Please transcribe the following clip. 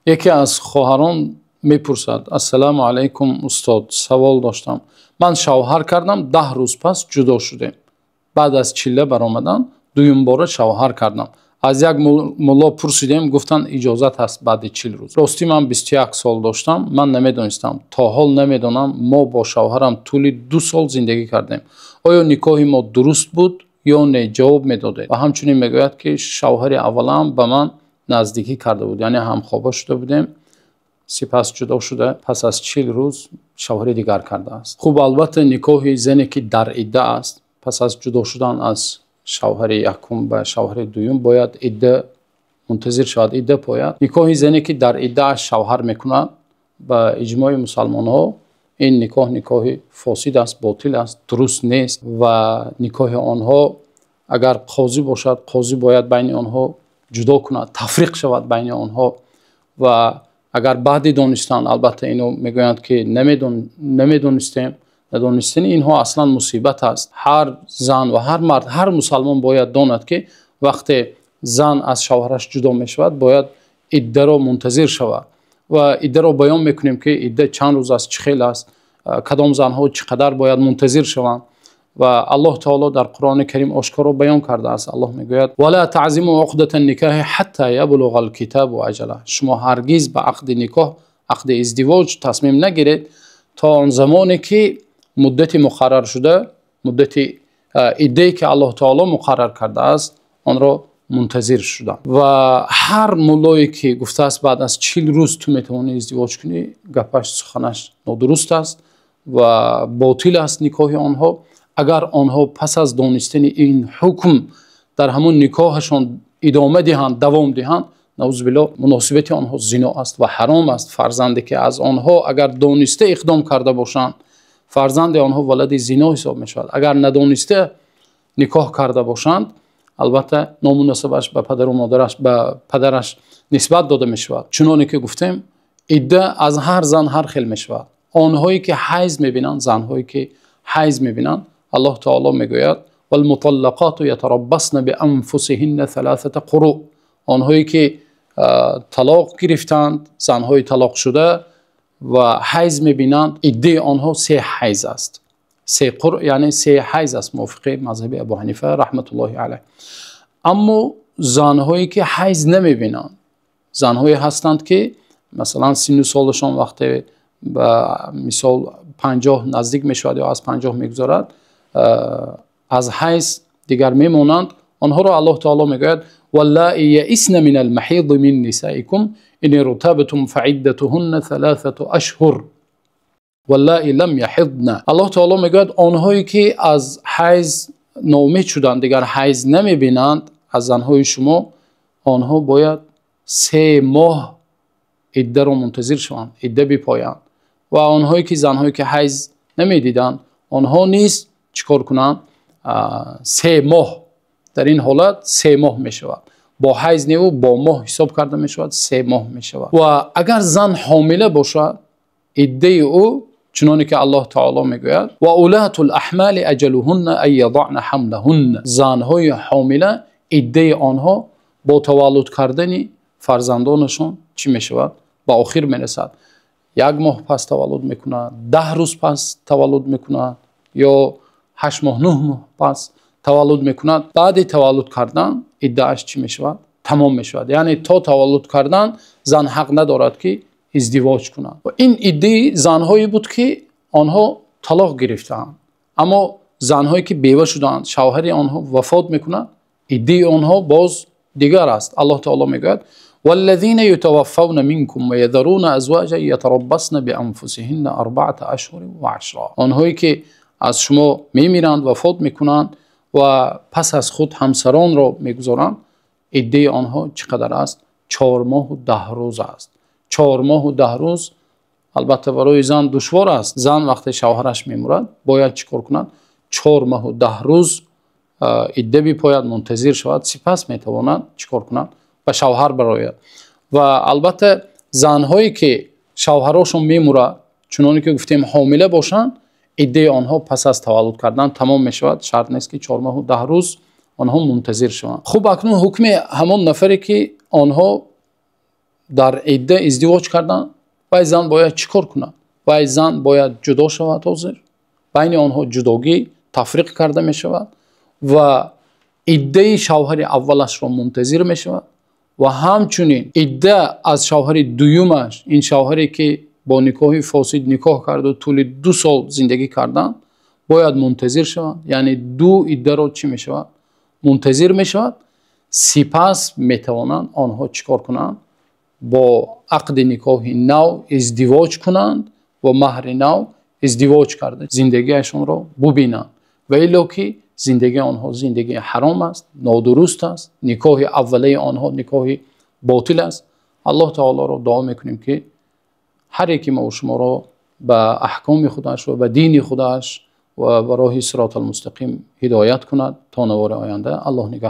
یکی از خواهران میپرسد: السلام علیکم استاد، سوال داشتم. من شوهر کردم، 10 روز پس جدا شدیم. بعد از چله برآمدن دویم باره شوهر کردم. از یک مولا پرسیدیم، گفتن اجازت هست بعد 40 روز. راستی من 21 سال داشتم. من نمیدونستم، تا حال نمیدونم. ما با شوهرم طول 2 سال زندگی کردیم. آیا نکاح ما درست بود یا نه؟ جواب میداده و همچنین میگوید که شوهر اولم به من نزدیکی کرده بود، یعنی همخوابه شده بودیم، سپس جدا شده، پس از 40 روز شوهر دیگر کرده است. خوب، البته نکاح زنی که در عده است، پس از جدا شدن از شوهر یکم به شوهر دوم باید عده منتظر شود، عده پاید. نکاح زنی که در عده شوهر میکند به اجماع مسلمان ها این نکاح فاسد است، باطل است، درست نیست و نکاح آنها اگر قاضی باشد، قاضی باید بین آنها جدا کند، تفریق شود بین آنها. و اگر بعد دانستن، البته اینو میگویند که نمیدونستیم، ندانستن اینها اصلا مصیبت است. هر زن و هر مرد، هر مسلمان باید داند که وقتی زن از شوهرش جدا می شود باید عده را منتظر شود و عده را بیان میکنیم که عده چند روز است، چه خیلی است، کدام زنها چقدر باید منتظر شوند. و الله تعالی در قرآن کریم آشکارا بیان کرده است. الله میگوید: ولا تعزموا عقدة النکاح حتی یبلغ الکتاب اجله. شما هرگز به عقد نکاح، عقد ازدواج تصمیم نگیرید تا آن زمانی که مدت مقرر شده، مدت عده‌ای که الله تعالی مقرر کرده است آن را منتظر شدن. و هر مولایی که گفته است بعد از 40 روز تو میتوانی ازدواج کنی، گپش سخنش نادرست است و باطل است نکاح آنها. اگر آنها پس از دانستن این حکم در همون نکاحشان ادامه دهند، دوام دهند، نعوذ بالله مناسبت آنها زنا است و حرام است. فرزندی که از آنها اگر دانسته اقدام کرده باشند، فرزند آنها ولد زنا حساب می شود. اگر ندانسته نکاح کرده باشند، البته نامناسبش به پدر و مادرش، به پدرش نسبت داده می شود. چنانه که گفتیم عده از هر زن هر خیل می شود. آنهایی که حیض می بینند، زنهایی که حیض می بینند، الله تعالی می گوید: والمطلقات یتربصن بانفسهن 3 قروء. آنهایی که طلاق گرفتند، زنهای طلاق شده و حیض می بینند، عده آنها 3 حیض است. 3 قرء یعنی 3 حیض است، موافق مذهب ابو حنیفه رحمت الله علیه. اما زنهایی که حیض نمی بینند، زنهایی هستند که مثلا سن و سالشان وقتی به مثال 50 نزدیک می شود یا از 50 میگذرد، از حیض دیگر میمانند، آنها را الله تعالی میگوید: واللائي یئسن من المحیض من نسائکم ان ارتبتم فعدتهن 3 اشهر واللائي لم یحضن. الله تعالی میگوید آنهایی که از حیض ناامید شدند، دیگر حیض نمیبینند از زنهای شما، آنها باید 3 ماه عده را منتظر شوند، عده بپایند. و آنهایی که زنهایی که حیض نمیدیدند، آنها نیز چیکار کنند؟ 3 ماه، در این حالت 3 ماه می شود. با حیض نیو با ماه حساب کرده می شود، 3 ماه می شود. و اگر زن حامله باشد، عده او چنانه که الله تعالی می گوید: و اولاة الاحمال اجلهن ان یضعن حملهن. زنهای حامله عده آنها با تولد کردن فرزندانشون چی می شود؟ با آخر می رسد. 1 ماه پس تولد میکنه، 10 روز پس تولد میکنه یا 8 ماه 9 ماه پس تولد میکنه. بعد تولد کردن عده‌اش چی میشود؟ تمام میشود. یعنی تا تولد کردن زن حق ندارد که ازدواج کنند. و این عده زنهایی بود که آنها طلاق گرفتند، اما زنهایی که بیوه شدند، شوهر آنها وفات میکنه، عده آنها باز دیگر است. الله تعالی میگوید: والذین یتوفون منکم و یذرون ازواجا یتربصن بانفسهن 4 اشهر و 10. آنهایی که از شما میمیرند، وفات میکنند و پس از خود همسران را میگذارند، عده آنها چقدر است؟ 4 ماه و 10 روز است. 4 ماه و 10 روز البته برای زن دشوار است. زن وقتی شوهرش میمیرد باید چیکار کند؟ 4 ماه و 10 روز عده بپاید، منتظر شود، سپس میتواند چیکار کند؟ به شوهر برآید. و البته زنهایی که شوهراشون میمیره، چنانکه که گفتیم حامله باشند، عده آنها پس از تولد کردن تمام می شود. شرط نیست که 4 ماه و 10 روز آنها منتظر شوند. خوب، اکنون حکم همان نفری که آنها در عده ازدواج کردن و زن باید چیکار کنند؟ و زن باید جدا شود حاضر، بین آنها جداگی تفریق کرده می شود و عده شوهر اولش را منتظر می شود و همچنین عده از شوهر دویمش، این شوهری که با نکاح فاسد نکاح کرد و طول 2 سال زندگی کردن باید منتظر شوند. یعنی 2 عده را چی می شود؟ منتظر می شود. سپس می توانند آنها چیکار کنند؟ با عقد نکاح نو ازدواج کنند و مهر نو ازدواج کرده زندگیشان را ببینند. و الا که زندگی آنها زندگی حرام است، نادرست است، نکاح اوله آنها نکاح باطل است. الله تعالی را دعا میکنیم که هر یکی ما و شما را به احکام خودش و به دین خودش و به راه صراط المستقیم هدایت کند تا نوار آینده. الله نگهدار.